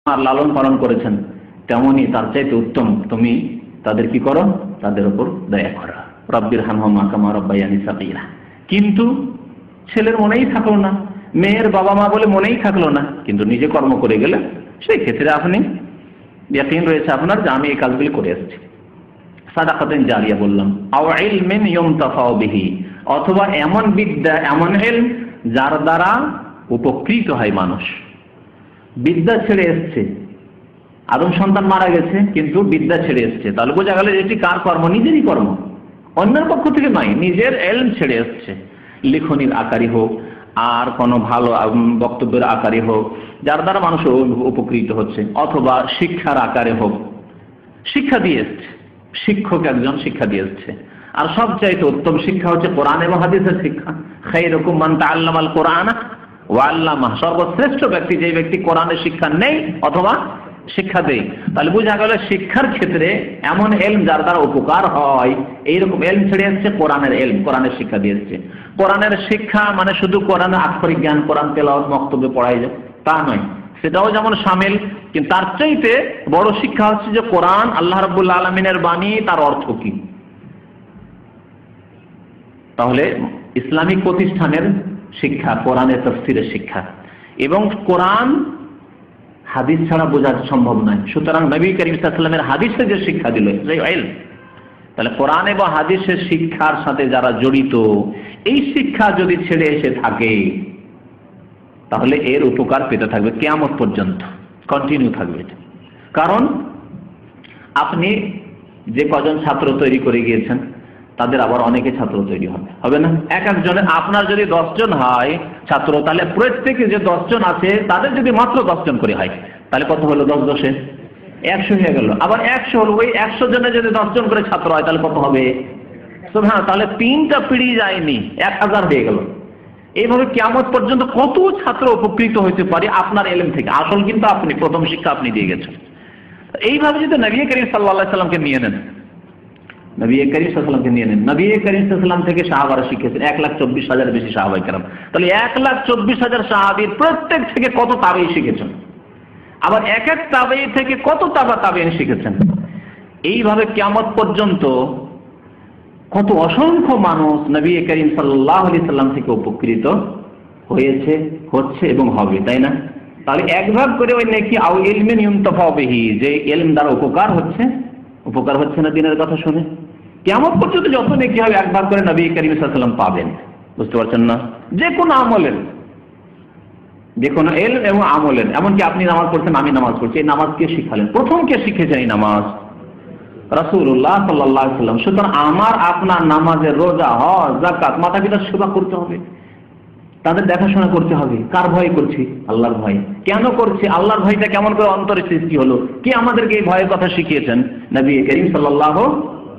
আর লালন পালন করেছেন, তেমনি তার চাইতে উত্তম তুমি তাদের কি করো, তাদের উপর দয়া করো। রব্বির হামহুমা কামা রাব্বায়ানি সাগীরা। কিন্তু ছেলের মনেই থাকলো না, মেয়ের বাবা মা বলে মনেই থাকলো না, কিন্তু নিজে কর্ম করে গেলে সেই ক্ষেত্রে আপনি ইয়াকিন রয়েছে আপনার যে আমি এই কাজগুলি করে আসছি। সাদাকাতুন জারিয়া বললাম, আও ইলমিন ইউনতাফাউ বিহি, অথবা এমন বিদ্যা, এমন ইলম যার দ্বারা উপকৃত হয় মানুষ। বিদ্যা ছেড়ে এসছে, আদম সন্তান মারা গেছে কিন্তু বিদ্যা ছেড়ে এসছে, তাহলে বোঝা গেল এটি কার কর্ম? নিজেরই কর্ম, অন্যের পক্ষ থেকে নয়, নিজের ইলম ছেড়ে এসছে। লিখনির আকারে হোক আর কোনো ভালো বক্তব্যের আকারে হোক যার দ্বারা মানুষ উপকৃত হচ্ছে, অথবা শিক্ষার আকারে হোক, শিক্ষা দিয়ে এসছে, শিক্ষক একজন শিক্ষা দিয়ে এসছে। আর সবচাইতে উত্তম শিক্ষা হচ্ছে কোরআন এবং হাদিসের শিক্ষা। খায়রুকুম মান তাআল্লামাল কোরআন ওয়া আল্লামাহু, সর্বশ্রেষ্ঠ ব্যক্তি যে ব্যক্তি কোরআনের শিক্ষা নেই অথবা শিক্ষা দেয়। তাহলে বোঝা গেল শিক্ষার ক্ষেত্রে এমন ইলম যার দ্বারা উপকার হয়, এইরকম ইলম ছেড়ে এসছে, কোরআনের ইলম, কোরআনের শিক্ষা দিয়ে এসছে। কোরআনের শিক্ষা মানে শুধু কোরআনের আক্ষরিক জ্ঞান, কোরআন তেলাওয়াত বক্তব্যে পড়াই যায় তা নয়, সেটাও যেমন শামিল, কিন্তু তার চাইতে বড় শিক্ষা হচ্ছে যে কোরআন আল্লাহ রাব্বুল আলামিনের বাণী, তার অর্থ কি। তাহলে ইসলামিক প্রতিষ্ঠানের শিক্ষা কোরআনের তাফসীরের শিক্ষা, এবং কোরআন হাদিস ছাড়া বোঝা সম্ভব নয়। সুতরাং নবী করিম সাল্লাল্লাহু আলাইহি ওয়াসাল্লামের হাদিসে যে শিক্ষা দিল সেই ইলম, তাহলে কোরআন এবং হাদিসের শিক্ষার সাথে যারা জড়িত, এই শিক্ষা যদি ছেড়ে এসে থাকে তাহলে এর উপকার পেতে থাকবে কিয়ামত পর্যন্ত, কন্টিনিউ থাকবে। কারণ আপনি যে কজন ছাত্র তৈরি করে গিয়েছেন তাদের আবার অনেকে ছাত্র তৈরি হবে না? এক একজনের, আপনার যদি 10 জন হয় ছাত্র, তাহলে প্রত্যেকে যে 10 জন আছে তাদের যদি মাত্র 10 জন করে হয়, তাহলে কত হলো? 10 10 100 হয়ে গেল। আবার 100 হলো, ওই 100 জনের যদি 10 জন করে ছাত্র হয় তাহলে কত হবে? হ্যাঁ, তাহলে 3টা পিঢ়ি যায়নি, 1000 হয়ে গেল। এইভাবে কিয়ামত পর্যন্ত কত ছাত্র উপকৃত হতে পারে আপনার ইলম থেকে। আসল কিন্তু আপনি, প্রথম শিক্ষা আপনি দিয়ে গেছেন। এইভাবে যদি নবী করিম সাল্লাল্লাহু আলাইহি ওয়াসাল্লামকে নিয়ে নেন, নবী করিম সাল্লাল্লাহু আলাইহি ওয়াসাল্লামকে নিয়ে নেন, নবী করিম সাল্লাল্লাহু আলাইহি ওয়াসাল্লাম থেকে সাহাবারা শিখেছেন 1,24,000 বেশি সাহাবায়ে কেরাম। তাহলে 1,24,000 সাহাবীর প্রত্যেক থেকে কত তাবেঈ শিখেছেন, আবার এক এক তাবেঈ থেকে কত তাবেঈন শিখেছেন। এইভাবে কিয়ামত পর্যন্ত কত অসংখ্য মানুষ নবী করিম সাল্লাল্লাহু আলাইহি ওয়াসাল্লাম থেকে উপকৃত হয়েছে, হচ্ছে এবং হবে, তাই না? তাহলে এক ভাগ করে ওই নেকি আও ইলমিন ইউনতাফাউ বিহি, যে ইলম দ্বারা উপকার হচ্ছে না দিনের কথা শুনে, কিয়ামত পর্যন্ত যত নেকি হবে এক ভাগ করে নবী করিম সাল্লাল্লাহু আলাইহি ওয়াসাল্লাম পাবেন। বুঝতে পারছেন না? যে কোনো আমলের, যে কোনো ইলম এবং আমলের, এমনকি আপনি নামাজ পড়ছেন, আমি নামাজ পড়ছি, এই নামাজ কে শিখালেন? প্রথম কে শিখেছেন এই নামাজ? রাসূলুল্লাহ সাল্লাল্লাহু আলাইহি ওয়াসাল্লাম। সুতরাং আমার আপনার নামাজের, রোজা, হজ, যাকাত, মাতা পিতার সেবা করতে হবে, তাদের দেখাশোনা করতে হবে। কার ভয় করছি? আল্লাহর ভয়। কেন করছি? আল্লাহর ভয়টা কেমন করে অন্তরে সৃষ্টি হলো? কে আমাদেরকে এই ভয়ের কথা শিখিয়েছেন? নবী করিম সাল্লাল্লাহু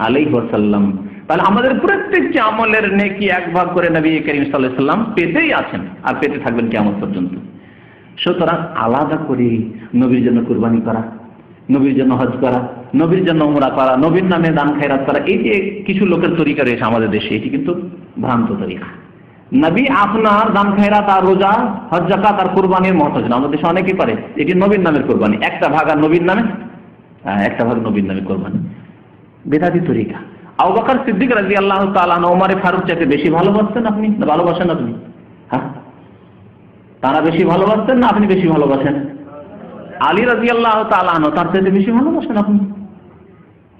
আলাইহি ওয়াসাল্লাম। তাহলে আমাদের প্রত্যেকটি আমলের নেকি এক ভাগ করে নবী করিম সাল্লাল্লাহু আলাইহি ওয়াসাল্লাম পেতেই আছেন আর পেতে থাকবেন কিয়ামত পর্যন্ত। সুতরাং আলাদা করে নবীর জন্য কুরবানি করা, নবীর জন্য হজ করা, নবীর জন্য উমরা করা, নবীর নামে দান খায়রাত করা, এই যে কিছু লোকের তরিকা রয়েছে আমাদের দেশে, এটি কিন্তু ভ্রান্ত তরিকা। নবী আপনার দান খায়রাত আর রোজা, হজ, যাকাত আর কুরবানির মহতাজ না। আমাদের দেশে অনেকেই পারে এটি নবীর নামের কুরবানি, একটা ভাগ আর নবীর নামে, একটা ভাগ নবীর নামে কুরবানি, বেদাতি তরিকা। আবু বকর সিদ্দিক রাদিয়াল্লাহু তাআলা আনহু ওমর ফারুক চাইতে বেশি ভালোবাসতেন আপনি, না ভালোবাসেন আপনি? হ্যাঁ, তারা বেশি ভালোবাসতেন না আপনি বেশি ভালোবাসেন? আলী রাদিয়াল্লাহু তাআলা আনহু তার চাইতে বেশি ভালোবাসেন আপনি।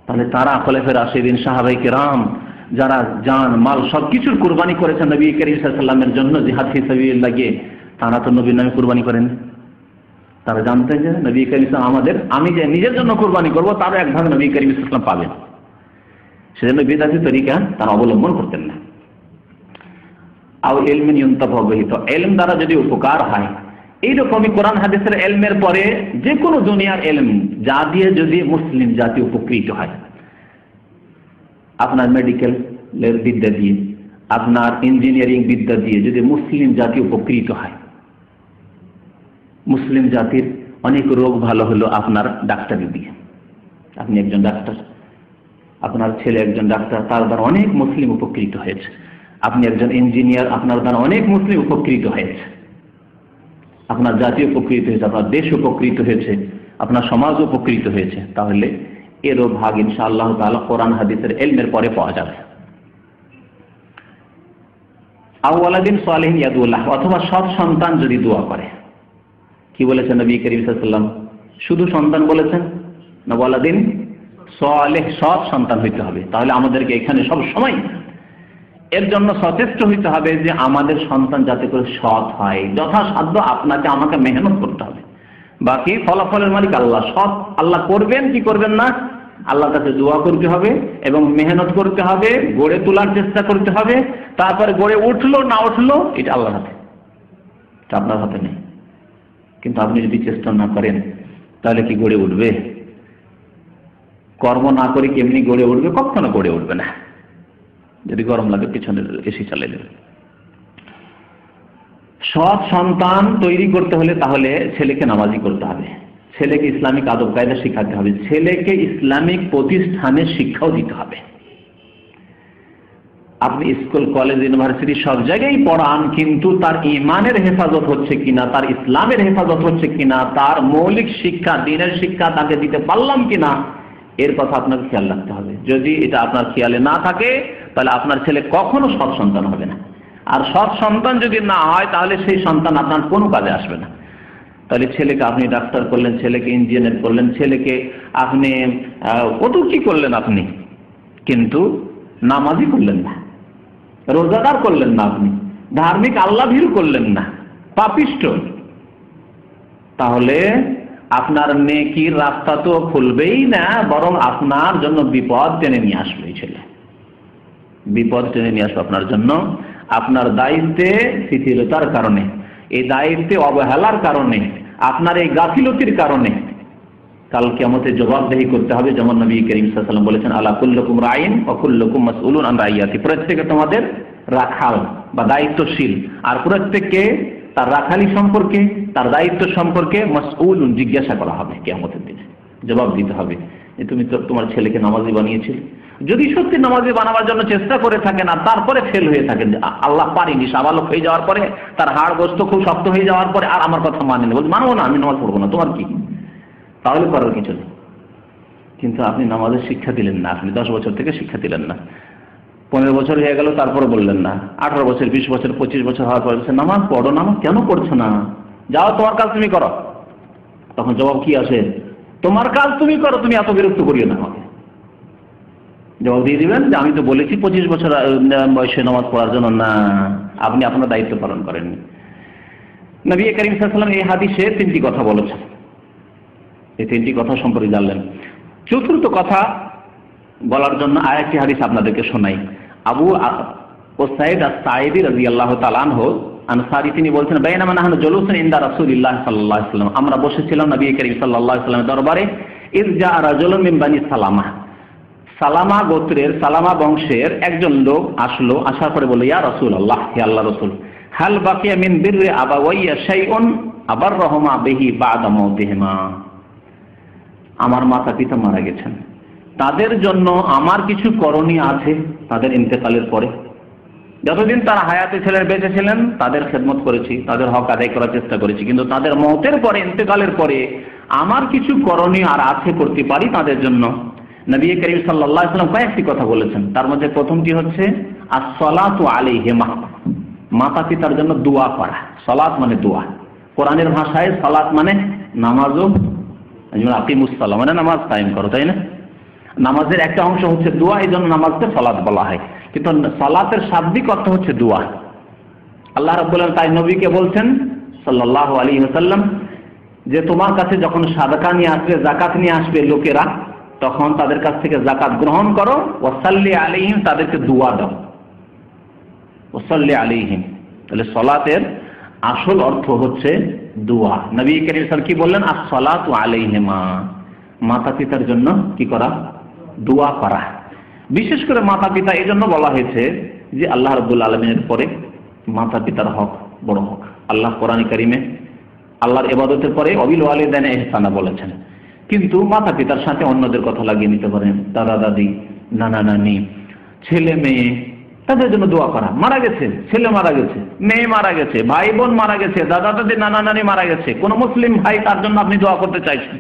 তাহলে তারা খোলাফায়ে রাশিদিন, সাহাবায়ে কেরাম, যারা জান মাল সবকিছুর কুরবানি করেছেন নবী করিম সাল্লাল্লাহু আলাইহি ওয়াসাল্লামের জন্য জিহাদ ফি সাবিলিল্লাহ গিয়ে, তারা তো নবীর নামে কুরবানি করেন। তারা জানতেন যে নবী করিম সাল্লাল্লাহু আমাদের, আমি যে নিজের জন্য কুরবানি করব তারও এক ভাগ নবী করিম সাল্লাল্লাহু আলাইহি ওয়াসাল্লাম পাবেন। সেজন্য বিদআতি তরিকা তারা অবলম্বন করতেন না। আও ইলমিন ইউনতাফাউ বিহি, তো ইলম দ্বারা যদি উপকার হয়, এইরকমই কোরআন হাদিসের ইলমের পরে যে কোনো দুনিয়ার ইলম যা দিয়ে যদি মুসলিম জাতি উপকৃত হয়, আপনার মেডিকেল বিদ্যা দিয়ে, আপনার ইঞ্জিনিয়ারিং বিদ্যা দিয়ে যদি মুসলিম জাতি উপকৃত হয়, মুসলিম জাতির অনেক রোগ ভালো হলো আপনার ডাক্তারি দিয়ে। আপনি একজন ডাক্তার, আপনার ছেলে একজন ডাক্তার, তার দ্বারা অনেক মুসলিম উপকৃত হয়েছে। আপনি একজন ইঞ্জিনিয়ার, আপনার দ্বারা অনেক মুসলিম উপকৃত হয়েছে। আপনার জাতি উপকৃত হয়েছে, আপনার দেশ উপকৃত হয়েছে, আপনার সমাজ উপকৃত হয়েছে, তাহলে এরও ভাগ ইনশাআল্লাহ তাআলা কোরআন হাদিসের ইলমের পরে পাওয়া যাবে। আও ওয়ালাদিন সালিহিন ইয়াদুল্লাহ, অথবা সৎ সন্তান যদি দোয়া করে। কি বলেছেন নবী করিম সাল্লাল্লাহু আলাইহি ওয়াসাল্লাম? শুধু সন্তান বলেছেন না, ওয়ালাদিন সালেহ, সৎ সন্তান হইতে হবে। তাহলে আমাদেরকে এখানে সব সময় এর জন্য সচেষ্ট হইতে হবে যে আমাদের সন্তান যাতে করে সৎ হয়। যথাসাধ্য আপনাকে আমাকে মেহনত করতে হবে, বাকি ফলাফলের মালিক আল্লাহ। সৎ আল্লাহ করবেন কি করবেন না, আল্লাহর কাছে দোয়া করতে হবে এবং মেহনত করতে হবে, গড়ে তোলার চেষ্টা করতে হবে। তারপরে গড়ে উঠলো না উঠলো এটা আল্লাহর হাতে, এটা আপনার হাতে নেই। কিন্তু আপনি যদি চেষ্টা না করেন তাহলে কি গড়ে উঠবে? কর্ম না করে কেমনি গড়ে উঠবে? কখনো গড়ে উঠবে না। যদি গরম লাগে পিছনে এসি চালিয়ে দেবে। সৎ সন্তান তৈরি করতে হলে তাহলে ছেলেকে নামাজি করতে হবে, ছেলেকে ইসলামিক আদব কায়দা শিখাতে হবে, ছেলেকে ইসলামিক প্রতিষ্ঠানের শিক্ষাও দিতে হবে। আপনি স্কুল কলেজ ইউনিভার্সিটি সব জায়গায় পড়ান, কিন্তু তার ইমানের হেফাজত হচ্ছে কিনা, তার ইসলামের হেফাজত হচ্ছে কিনা, তার মৌলিক শিক্ষা দ্বীনের শিক্ষা তাকে দিতে পারলাম কিনা, এর কথা আপনাকে খেয়াল রাখতে হবে। যদি এটা আপনার খেয়ালে না থাকে তাহলে আপনার ছেলে কখনো সৎ সন্তান হবে না। আর সৎ সন্তান যদি না হয় তাহলে সেই সন্তান আপনার কোনো কাজে আসবে না। তাহলে ছেলেকে আপনি ডাক্তার করলেন, ছেলেকে ইঞ্জিনিয়ার করলেন, ছেলেকে আপনি কত কি করলেন আপনি, কিন্তু নামাজি করলেন না, রোজাদার করলেন না, আপনি ধার্মিক আল্লাহ ভীরু করলেন না, পাপিষ্ট, তাহলে আপনার নেকির রাস্তা তো খুলবেই না, বরং আপনার জন্য বিপদ টেনে নিয়ে আসবে। এই ছেলে বিপদ টেনে নিয়ে আসবে আপনার জন্য, আপনার দায়িত্বে শিথিলতার কারণে, এই দায়িত্বে অবহেলার কারণে, আপনার এই গাফিলতির কারণে কাল কিয়ামতে জবাবদেহি করতে হবে। যেমন নবী করিম সাল্লাল্লাহু আলাইহি ওয়াসাল্লাম বলেছেন, আলা কুল্লুকুম রাইন ওয়া কুল্লুকুম মাসউলুন আন রাইয়াতি, প্রত্যেকে তোমাদের রাখাল বা দায়িত্বশীল, আর প্রত্যেককে তার রাখালি সম্পর্কে, তার দায়িত্ব সম্পর্কে মাসউলুন, জিজ্ঞাসা করা হবে কিয়ামতের দিনে, জবাব দিতে হবে যে তুমি তো তোমার ছেলেকে নামাজি বানিয়েছিলে। যদি সত্যি নামাজি বানাবার জন্য চেষ্টা করে থাকেন আর তারপরে ফেল হয়ে থাকেন, আল্লাহ পারিনি, সাবালক হয়ে যাওয়ার পরে, তার হাড় গোস্ত খুব শক্ত হয়ে যাওয়ার পরে আর আমার কথা মানেনি, বলছে মানবো না, আমি নামাজ পড়বো না, তোমার কি, তাহলে করার কিছু নেই। কিন্তু আপনি নামাজের শিক্ষা দিলেন না, আপনি 10 বছর থেকে শিক্ষা দিলেন না, 15 বছর হয়ে গেল তারপরে বললেন না, 18 বছর 20 বছর 25 বছর হওয়ার পর নামাজ পড়ো, নামাজ কেন পড়ছো না, যাও তোমার কাজ তুমি করো। তখন জবাব কি আসে? তোমার কাজ তুমি করো, তুমি এত বিরক্ত করিও না আমাকে। জবাব দিয়ে দিবেন যে আমি তো বলেছি 25 বছর বয়সে নামাজ পড়ার জন্য, না, আপনি আপনার দায়িত্ব পালন করেননি। নবী করিম সাল্লাল্লাহু আলাইহি ওয়াসাল্লাম এই হাদিসে 3টি কথা বলেছেন, এই 3টি কথা সম্পর্কে জানলেন। চতুর্থ কথা বলার জন্য আরেকটি হাদিস আপনাদেরকে শোনাই। আবু উসাইদ আস-সাঈদী রাদিয়াল্লাহু তাআলা আনহু আনসারী, তিনি বলছেন, বাইনামা নাহনু জুলুসুন ইনদা রাসূলিল্লাহ সাল্লাল্লাহু আলাইহি ওয়াসাল্লাম, আমরা বসেছিলাম নবী করিম সাল্লাল্লাহু আলাইহি ওয়াসাল্লামের দরবারে, ইয জাআ রাজুলুম মিন বানি সালামা, সালামা গোত্রের, সালামা বংশের একজন লোক আসলো, আসার পরে বলল, ইয়া রাসূলুল্লাহ, হে আল্লাহর রাসূল, হাল বাকিয়া মিন বিররি আবাওয়াইয়া শাইউন আবাররহুমা বিহি বা'দা মাউতিহিমা, আমার মাতা পিতা মারা গেছেন, তাদের জন্য আমার কিছু করণীয় আছে তাদের ইন্তেকালের পরে। যতদিন তারা হায়াতে ছিলেন, বেঁচে ছিলেন, তাদের খেদমত করেছি, তাদের হক আদায় করার চেষ্টা করেছি, কিন্তু তাদের মওতের পরে, ইন্তেকালের পরে আমার কিছু করণীয় আর আছে, করতে পারি তাদের জন্য। নবী করিম সাল্লাল্লাহু আলাইহি ওয়াসাল্লাম কয়েকটি কথা বলেছেন, তার মধ্যে প্রথমটি হচ্ছে আস-সালাতু আলাইহিমা, মাতা পিতার জন্য দোয়া করা। সালাত মানে দোয়া, কোরআনের ভাষায় সালাত মানে নামাজও, আকিমুস সালাহ মানে নামাজ কায়েম করো, তাই না? নামাজের একটা অংশ হচ্ছে দোয়া, এই জন্য নামাজকে সালাত বলা হয়, কিন্তু সালাতের শাব্দিক অর্থ হচ্ছে দোয়া। আল্লাহ রাব্বুল আলামিন তাই নবীকে বলছেন সাল্লাল্লাহু আলাইহি ওয়াসাল্লাম যে তোমার কাছে যখন সাদাকা নিয়ে আসবে, যাকাত নিয়ে আসবে লোকেরা, তখন তাদের কাছ থেকে যাকাত গ্রহণ করো, ওয়াসাল্লি আলাইহিম, তাদেরকে দোয়া দাও, ওয়াসাল্লি আলাইহিম। তাহলে সালাতের আসল অর্থ হচ্ছে দোয়া। নবী করিম সাল্লাল্লাহু আলাইহি ওয়াসাল্লাম কি বললেন? আস-সালাতু আলাইহিমা, মাতা পিতার জন্য কি করা? দোয়া করা। বিশেষ করে মাতা পিতা এই জন্য বলা হয়েছে যে আল্লাহ রাব্বুল আলামিনের পরে মাতা পিতার হক বড় হক। আল্লাহ কোরআনে কারিমে আল্লাহর ইবাদতের পরে ওয়াবিল ওয়ালিদাইনি ইহসানা বলেছেন, কিন্তু মাতা পিতার সাথে অন্যদের কথা লাগিয়ে নিতে পারেন, দাদা দাদি, নানা নানি, ছেলে মেয়ে, তাদের জন্য দোয়া করা। মারা গেছে, ছেলে মারা গেছে, মেয়ে মারা গেছে, ভাই বোন মারা গেছে, দাদা দাদি নানা নানি মারা গেছে, কোন মুসলিম ভাই তার জন্য আপনি দোয়া করতে চাইছেন,